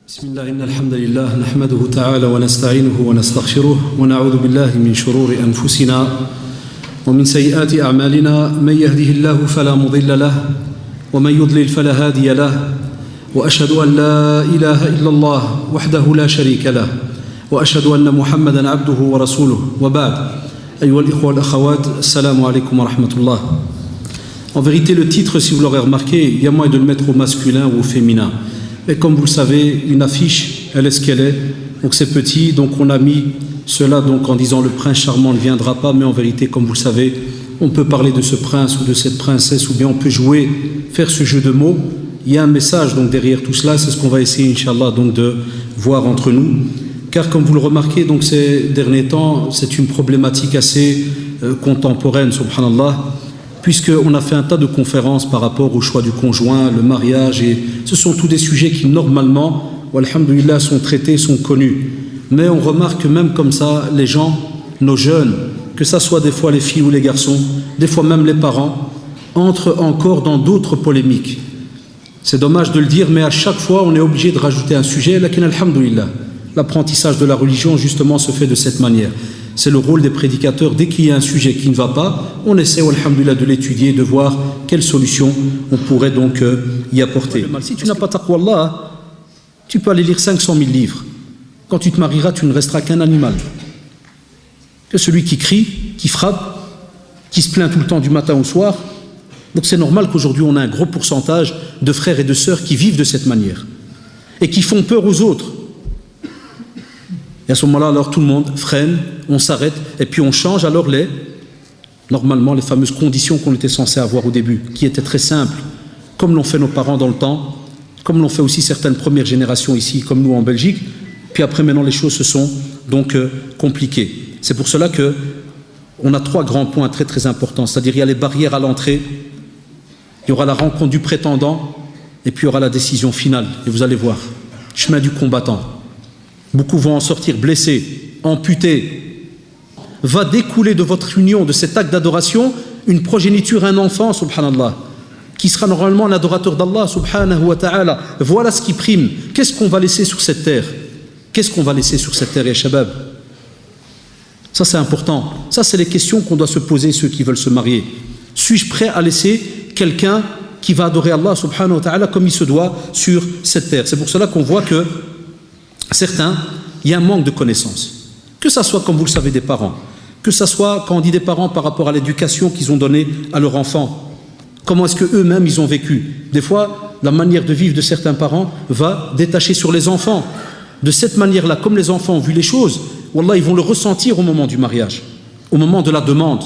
بسم الله إن الحمد لله نحمده تعالى ونستعينه ونستغفره ونعوذ بالله من شرور أنفسنا ومن سيئات أعمالنا من يهده الله فلا مضل له ومن يضلل فلا هادي له وأشهد أن لا إله إلا الله وحده لا شريك له وأشهد أن محمدا عبده ورسوله وبعد أيها الإخوة والأخوات السلام عليكم ورحمة الله. En vérité, le titre, si vous l'aurez remarqué, il y a moyen de le mettre au masculin ou au féminin. Mais comme vous le savez, une affiche, elle est ce qu'elle est. Donc c'est petit, donc on a mis cela donc en disant le prince charmant ne viendra pas. Mais en vérité, comme vous le savez, on peut parler de ce prince ou de cette princesse, ou bien on peut jouer, faire ce jeu de mots. Il y a un message donc derrière tout cela, c'est ce qu'on va essayer, Inch'Allah, donc de voir entre nous. Car comme vous le remarquez, donc ces derniers temps, c'est une problématique assez contemporaine, subhanallah, puisqu'on a fait un tas de conférences par rapport au choix du conjoint, le mariage, et ce sont tous des sujets qui normalement, alhamdoulilah, sont traités, sont connus. Mais on remarque que même comme ça, les gens, nos jeunes, que ça soit des fois les filles ou les garçons, des fois même les parents, entrent encore dans d'autres polémiques. C'est dommage de le dire, mais à chaque fois, on est obligé de rajouter un sujet, lakin alhamdoulilah. L'apprentissage de la religion, justement, se fait de cette manière. C'est le rôle des prédicateurs. Dès qu'il y a un sujet qui ne va pas, on essaie, alhamdoulilah, de l'étudier, de voir quelle solution on pourrait donc y apporter. Si tu n'as pas taqwa Allah, tu peux aller lire 500 000 livres. Quand tu te marieras, tu ne resteras qu'un animal. Que celui qui crie, qui frappe, qui se plaint tout le temps du matin au soir. Donc c'est normal qu'aujourd'hui, on a un gros pourcentage de frères et de sœurs qui vivent de cette manière et qui font peur aux autres. Et à ce moment-là, alors tout le monde freine, on s'arrête, et puis on change alors normalement les fameuses conditions qu'on était censé avoir au début, qui étaient très simples, comme l'ont fait nos parents dans le temps, comme l'ont fait aussi certaines premières générations ici, comme nous en Belgique. Puis après, maintenant, les choses se sont donc compliquées. C'est pour cela que on a trois grands points très très importants, c'est-à-dire il y a les barrières à l'entrée, il y aura la rencontre du prétendant, et puis il y aura la décision finale. Et vous allez voir, chemin du combattant. Beaucoup vont en sortir blessés, amputés. Va découler de votre union, de cet acte d'adoration, une progéniture, un enfant, subhanallah, qui sera normalement l'adorateur d'Allah, subhanahu wa ta'ala. Voilà ce qui prime. Qu'est-ce qu'on va laisser sur cette terre? Qu'est-ce qu'on va laisser sur cette terre, ya shabab? Ça, c'est important. Ça, c'est les questions qu'on doit se poser, ceux qui veulent se marier. Suis-je prêt à laisser quelqu'un qui va adorer Allah, subhanahu wa ta'ala, comme il se doit sur cette terre? C'est pour cela qu'on voit que certains, il y a un manque de connaissances. Que ça soit, comme vous le savez, des parents, que ça soit, quand on dit des parents, par rapport à l'éducation qu'ils ont donnée à leurs enfants. Comment est-ce qu'eux-mêmes, ils ont vécu? Des fois, la manière de vivre de certains parents va détacher sur les enfants. De cette manière-là, comme les enfants ont vu les choses, wallah, ils vont le ressentir au moment du mariage, au moment de la demande.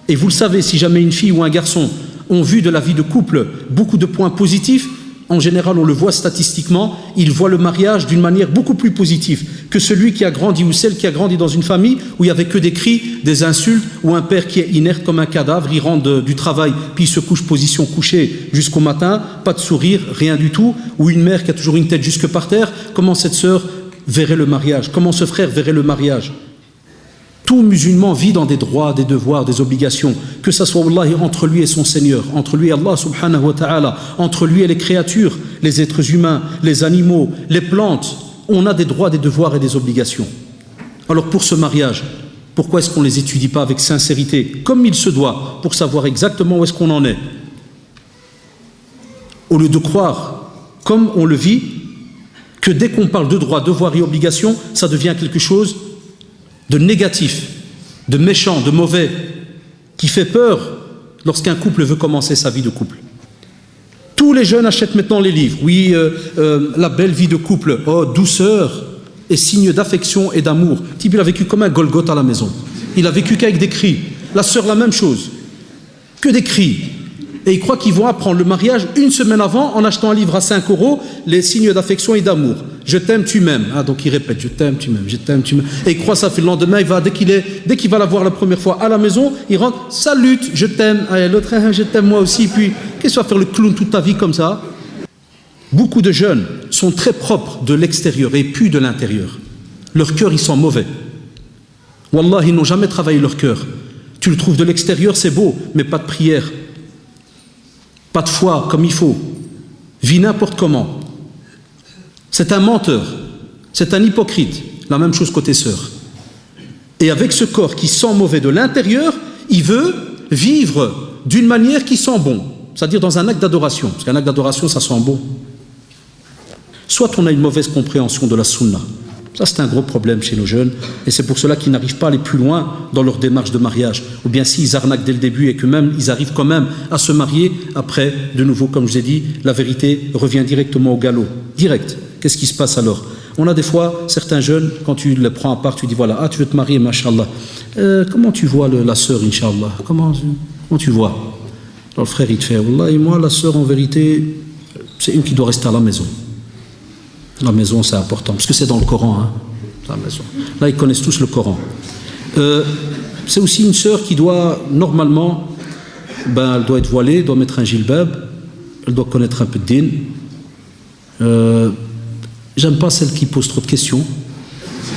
Et vous le savez, si jamais une fille ou un garçon ont vu de la vie de couple beaucoup de points positifs, en général, on le voit statistiquement, il voit le mariage d'une manière beaucoup plus positive que celui qui a grandi ou celle qui a grandi dans une famille où il n'y avait que des cris, des insultes, ou un père qui est inerte comme un cadavre, il rentre du travail, puis il se couche position couchée jusqu'au matin, pas de sourire, rien du tout, ou une mère qui a toujours une tête jusque par terre. Comment cette sœur verrait le mariage? Comment ce frère verrait le mariage? Tout musulman vit dans des droits, des devoirs, des obligations, que ça soit wallahi, entre lui et son Seigneur, entre lui et Allah subhanahu wa ta'ala, entre lui et les créatures, les êtres humains, les animaux, les plantes. On a des droits, des devoirs et des obligations. Alors pour ce mariage, pourquoi est-ce qu'on ne les étudie pas avec sincérité, comme il se doit, pour savoir exactement où est-ce qu'on en est? Au lieu de croire, comme on le vit, que dès qu'on parle de droits, devoirs et obligations, ça devient quelque chose de négatif, de méchant, de mauvais, qui fait peur lorsqu'un couple veut commencer sa vie de couple. Tous les jeunes achètent maintenant les livres. Oui, la belle vie de couple, oh, douceur et signe d'affection et d'amour. Le type, il a vécu comme un Golgoth à la maison. Il a vécu qu'avec des cris. La sœur, la même chose. Que des cris. Et ils croient qu'ils vont apprendre le mariage une semaine avant en achetant un livre à 5 €, les signes d'affection et d'amour. Je t'aime, tu m'aimes. Ah, donc il répète, je t'aime, tu m'aimes, je t'aime, tu m'aimes. Et il croit ça, fait le lendemain, dès qu'il va la voir la première fois à la maison, il rentre, salut, je t'aime. Ah, l'autre, je t'aime moi aussi. Puis, qu'est-ce que tu vas faire le clown toute ta vie comme ça? Beaucoup de jeunes sont très propres de l'extérieur et puis de l'intérieur. Leur cœur, ils sont mauvais. Wallah, ils n'ont jamais travaillé leur cœur. Tu le trouves de l'extérieur, c'est beau, mais pas de prière. Pas de foi comme il faut, vit n'importe comment. C'est un menteur, c'est un hypocrite. La même chose côté sœur. Et avec ce corps qui sent mauvais de l'intérieur, il veut vivre d'une manière qui sent bon, c'est-à-dire dans un acte d'adoration, parce qu'un acte d'adoration, ça sent bon. Soit on a une mauvaise compréhension de la sunna. Ça, c'est un gros problème chez nos jeunes, et c'est pour cela qu'ils n'arrivent pas à aller plus loin dans leur démarche de mariage. Ou bien s'ils arnaquent dès le début et que même ils arrivent quand même à se marier, après, de nouveau, comme je vous ai dit, la vérité revient directement au galop. Direct. Qu'est-ce qui se passe alors? On a des fois certains jeunes, quand tu les prends à part, tu dis voilà, ah, tu veux te marier, mashallah. Comment tu vois la sœur, inshallah? Comment tu vois? Alors le frère, il te fait, wallah, et moi, la sœur, en vérité, c'est une qui doit rester à la maison. La maison, c'est important, parce que c'est dans le Coran, hein, la maison. Là, ils connaissent tous le Coran. C'est aussi une sœur qui doit, normalement, elle doit être voilée, doit mettre un jilbab, elle doit connaître un peu de din. J'aime pas celle qui pose trop de questions,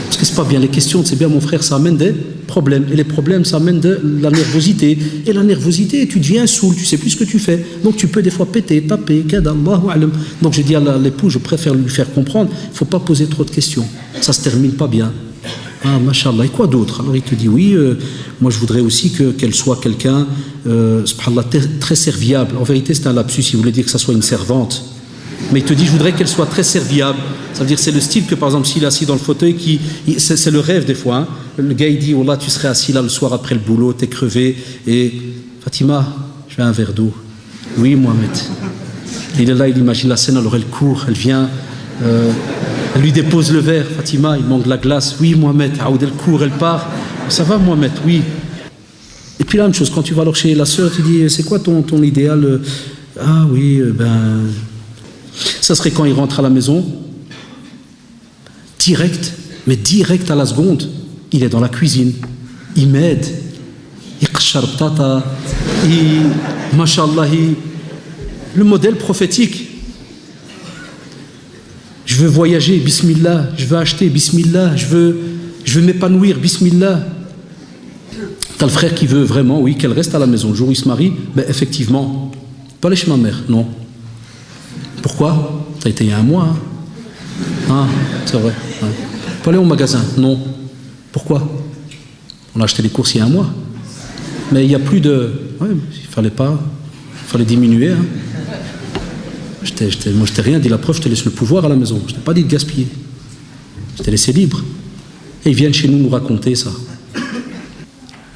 parce que c'est pas bien. Les questions, c'est bien, mon frère, ça amène des problèmes, et les problèmes, ça amène de la nervosité, et la nervosité, tu deviens saoul, tu sais plus ce que tu fais, donc tu peux des fois péter, taper, kadallahu alam. Donc je dis à l'époux, je préfère lui faire comprendre, il faut pas poser trop de questions, ça se termine pas bien. Ah, mashallah, et quoi d'autre? Alors il te dit oui, moi je voudrais aussi qu'elle soit quelqu'un, subhanallah, très serviable. En vérité, c'est un lapsus, il voulait dire que ça soit une servante. Mais il te dit, je voudrais qu'elle soit très serviable. Ça veut dire c'est le style que, par exemple, s'il est assis dans le fauteuil, c'est le rêve des fois. Hein. Le gars, il dit, oh là, tu serais assis là le soir après le boulot, t'es crevé. Et Fatima, je veux un verre d'eau. Oui, Mohamed. Il est là, il imagine la scène, alors elle court, elle vient, elle lui dépose le verre. Fatima, il manque de la glace. Oui, Mohamed. Elle court, elle part. Ça va, Mohamed? Oui. Et puis la même chose, quand tu vas alors chez la sœur, tu dis, c'est quoi ton idéal? Ah oui, ça serait quand il rentre à la maison, direct, mais direct à la seconde, il est dans la cuisine, il m'aide, il qashar tata, mashallah, le modèle prophétique. Je veux voyager, bismillah, je veux acheter, bismillah, je veux m'épanouir, bismillah. T'as le frère qui veut vraiment, oui, qu'elle reste à la maison. Le jour où il se marie, effectivement, pas aller chez ma mère, non. Pourquoi? Ça a été il y a un mois. Hein. Ah, c'est vrai. Ouais. Pas aller au magasin? Non. Pourquoi? On a acheté les courses il y a un mois. Mais il n'y a plus de... Ouais, il fallait diminuer. Hein. Moi, je t'ai rien dit. La preuve, je te laisse le pouvoir à la maison. Je t'ai pas dit de gaspiller. Je t'ai laissé libre. Et ils viennent chez nous raconter ça.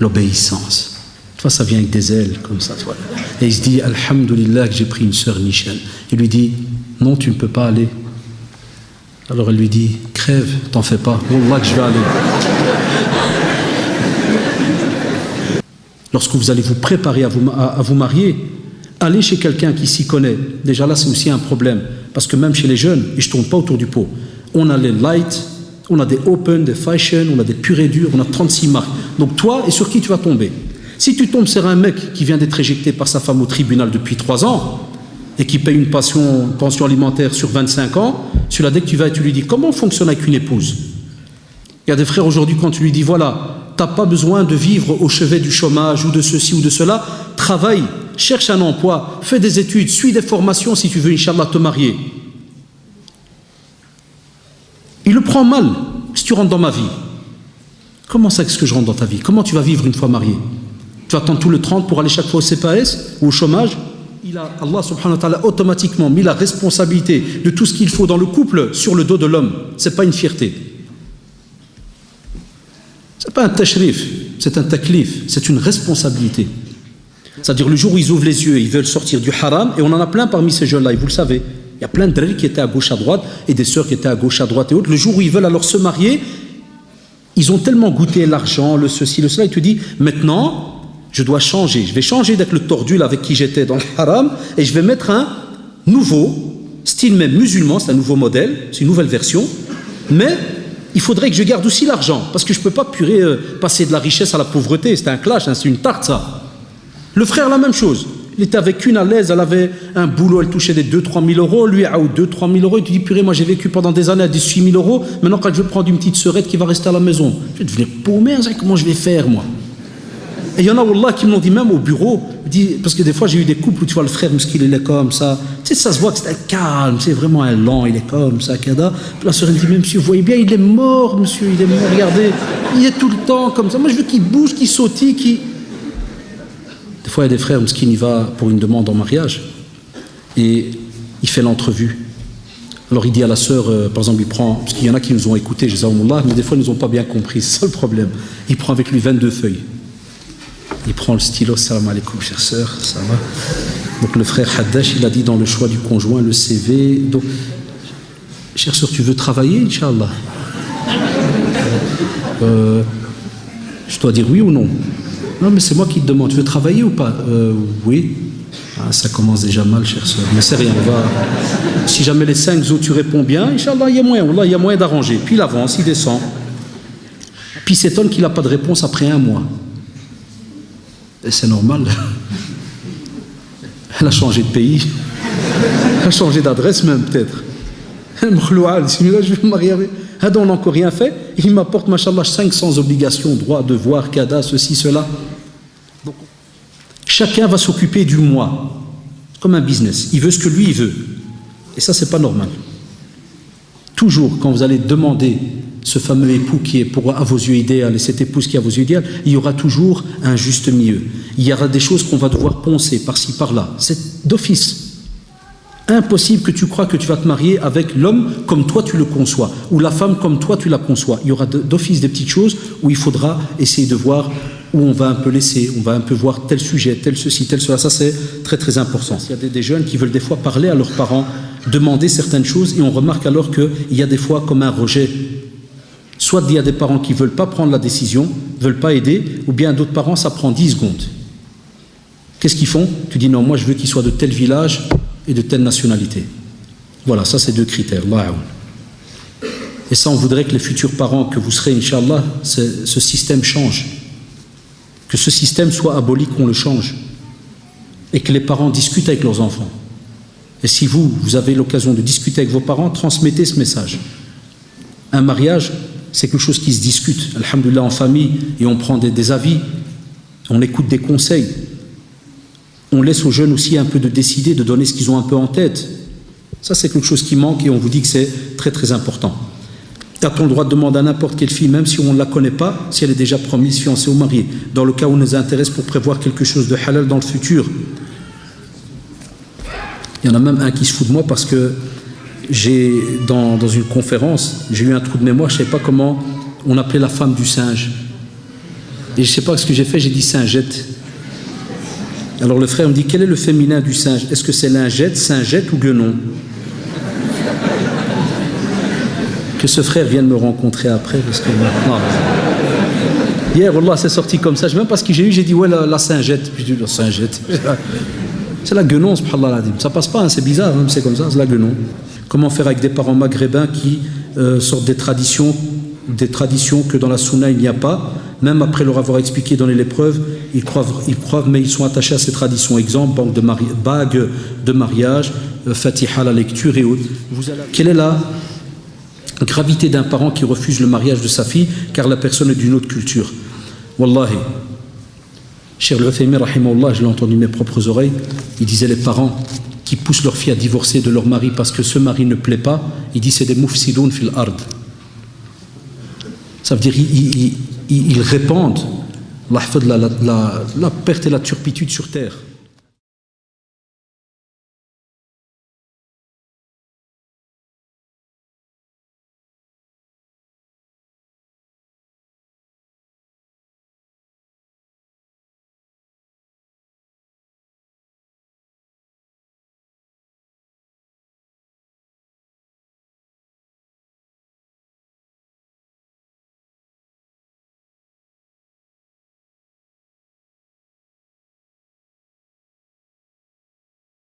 L'obéissance. Tu vois, ça vient avec des ailes, comme ça. Toi. Et il se dit, Alhamdulillah, que j'ai pris une sœur Nichelle. Il lui dit, non, tu ne peux pas aller. Alors elle lui dit, crève, t'en fais pas. Wallah que je vais aller. Lorsque vous allez vous préparer à vous marier, allez chez quelqu'un qui s'y connaît. Déjà là, c'est aussi un problème. Parce que même chez les jeunes, et je ne tourne pas autour du pot, on a les light, on a des open, des fashion, on a des purs et durs, on a 36 marques. Donc toi, et sur qui tu vas tomber? Si tu tombes sur un mec qui vient d'être éjecté par sa femme au tribunal depuis 3 ans et qui paye une pension alimentaire sur 25 ans, celui-là, dès que tu vas et tu lui dis comment on fonctionne avec une épouse. Il y a des frères aujourd'hui, quand tu lui dis voilà, tu n'as pas besoin de vivre au chevet du chômage ou de ceci ou de cela, travaille, cherche un emploi, fais des études, suis des formations si tu veux, Inch'Allah, te marier. Il le prend mal si tu rentres dans ma vie. Comment ça, qu'est-ce que je rentre dans ta vie? Comment tu vas vivre une fois marié? Tu vas attendre tout le 30 pour aller chaque fois au CPAS ou au chômage? Allah subhanahu wa ta'ala automatiquement mis la responsabilité de tout ce qu'il faut dans le couple sur le dos de l'homme. Ce n'est pas une fierté. Ce n'est pas un tashrif, c'est un taklif, c'est une responsabilité. C'est-à-dire le jour où ils ouvrent les yeux et ils veulent sortir du haram, et on en a plein parmi ces jeunes-là, et vous le savez. Il y a plein de drôles qui étaient à gauche à droite et des sœurs qui étaient à gauche à droite et autres. Le jour où ils veulent alors se marier, ils ont tellement goûté l'argent, le ceci, le cela, il te dit maintenant je dois changer, je vais changer d'être le tordu là, avec qui j'étais dans le haram et je vais mettre un nouveau style même musulman, c'est un nouveau modèle, c'est une nouvelle version, mais il faudrait que je garde aussi l'argent parce que je ne peux pas passer de la richesse à la pauvreté, c'est un clash, hein, c'est une tarte ça. Le frère la même chose, il était avec une à l'aise, elle avait un boulot, elle touchait des 2-3 000 euros, lui a 2-3 000 euros, il te dit purée, moi j'ai vécu pendant des années à 18 000 euros, maintenant quand je vais prendre une petite sœurette qui va rester à la maison, je vais devenir paumé, comment je vais faire moi? Et il y en a, Wallah, qui me l'ont dit même au bureau. Parce que des fois, j'ai eu des couples où tu vois le frère, muscle, il est comme ça. Tu sais, ça se voit que c'est un calme, c'est vraiment un lent, il est comme ça, Kada. Puis la sœur, elle dit, mais monsieur, vous voyez bien, il est mort, monsieur, il est mort, regardez. Il est tout le temps comme ça. Moi, je veux qu'il bouge, qu'il sautille, qu'il... Des fois, il y a des frères, muscle, il va pour une demande en mariage. Et il fait l'entrevue. Alors il dit à la sœur, par exemple, il prend, parce qu'il y en a qui nous ont écoutés, mais des fois ils nous ont pas bien compris, c'est ça le problème. Il prend avec lui 22 feuilles. Il prend le stylo, salam alaikum, chère sœur, ça va. Donc le frère Haddash, il a dit dans le choix du conjoint, le CV. Donc, chère sœur, tu veux travailler, Inch'Allah? Je dois dire oui ou non? Non, mais c'est moi qui te demande, tu veux travailler ou pas? Oui. Ah, ça commence déjà mal, chère sœur. Mais c'est rien, on va... Si jamais les 5 autres, tu réponds bien, Inch'Allah, il y a moyen d'arranger. Puis il avance, il descend. Puis il s'étonne qu'il n'a pas de réponse après 1 mois. Et c'est normal. Elle a changé de pays. Elle a changé d'adresse même, peut-être. Elle me dit, là, je vais me marier avec... On n'a encore rien fait. Il m'apporte, machallah, 500 obligations, droits, devoirs, cadas, ceci, cela. Donc, chacun va s'occuper du moi, comme un business. Il veut ce que lui, il veut. Et ça, c'est pas normal. Toujours, quand vous allez demander ce fameux époux qui est à vos yeux idéal et cette épouse qui est à vos yeux idéal, il y aura toujours un juste milieu. Il y aura des choses qu'on va devoir poncer par-ci, par-là. C'est d'office. Impossible que tu crois que tu vas te marier avec l'homme comme toi tu le conçois, ou la femme comme toi tu la conçois. Il y aura d'office des petites choses où il faudra essayer de voir, où on va un peu laisser, on va un peu voir tel sujet, tel ceci, tel cela. Ça, c'est très très important. Il y a des jeunes qui veulent des fois parler à leurs parents, demander certaines choses, et on remarque alors qu'il y a des fois comme un rejet. Soit il y a des parents qui ne veulent pas prendre la décision, ne veulent pas aider, ou bien d'autres parents, ça prend 10 secondes. Qu'est-ce qu'ils font? Tu dis non, moi je veux qu'il soit de tel village et de telle nationalité. Voilà, ça c'est 2 critères. Et ça, on voudrait que les futurs parents que vous serez, Inch'Allah, ce système change. Que ce système soit aboli, qu'on le change. Et que les parents discutent avec leurs enfants. Et si vous avez l'occasion de discuter avec vos parents, transmettez ce message. Un mariage, c'est quelque chose qui se discute, alhamdoulilah, en famille, et on prend des avis, on écoute des conseils. On laisse aux jeunes aussi un peu de décider, de donner ce qu'ils ont un peu en tête. Ça, c'est quelque chose qui manque et on vous dit que c'est très très important. A-t-on le droit de demander à n'importe quelle fille, même si on ne la connaît pas, si elle est déjà promise, fiancée ou mariée, dans le cas où on nous intéresse pour prévoir quelque chose de halal dans le futur? Il y en a même un qui se fout de moi parce que dans une conférence, j'ai eu un trou de mémoire, je ne savais pas comment on appelait la femme du singe. Et je ne sais pas ce que j'ai fait, j'ai dit singette. Alors le frère me dit, quel est le féminin du singe? Est-ce que c'est lingette, singette ou guenon? Que ce frère vienne me rencontrer après, parce que... Non. Hier, Wallah, c'est sorti comme ça, je ne sais même pas ce que j'ai eu, j'ai dit, ouais, la singette. Puis j'ai dit, la singette. C'est la guenon, subhanallah. Ça passe pas, hein, c'est bizarre, hein, c'est comme ça, c'est la guenon. Comment faire avec des parents maghrébins qui sortent des traditions que dans la sunna il n'y a pas, même après leur avoir expliqué, donné les preuves, ils croient, mais ils sont attachés à ces traditions. Exemple, bague de mariage, fatiha, la lecture et autres. Quelle est la gravité d'un parent qui refuse le mariage de sa fille car la personne est d'une autre culture? Wallahi, Cheikh Al-Uthaymin, rahimahullah, je l'ai entendu de mes propres oreilles, il disait les parents qui poussent leur fille à divorcer de leur mari parce que ce mari ne plaît pas, il dit c'est des mufsidoun fil ard. Ça veut dire ils répandent la perte et la turpitude sur terre.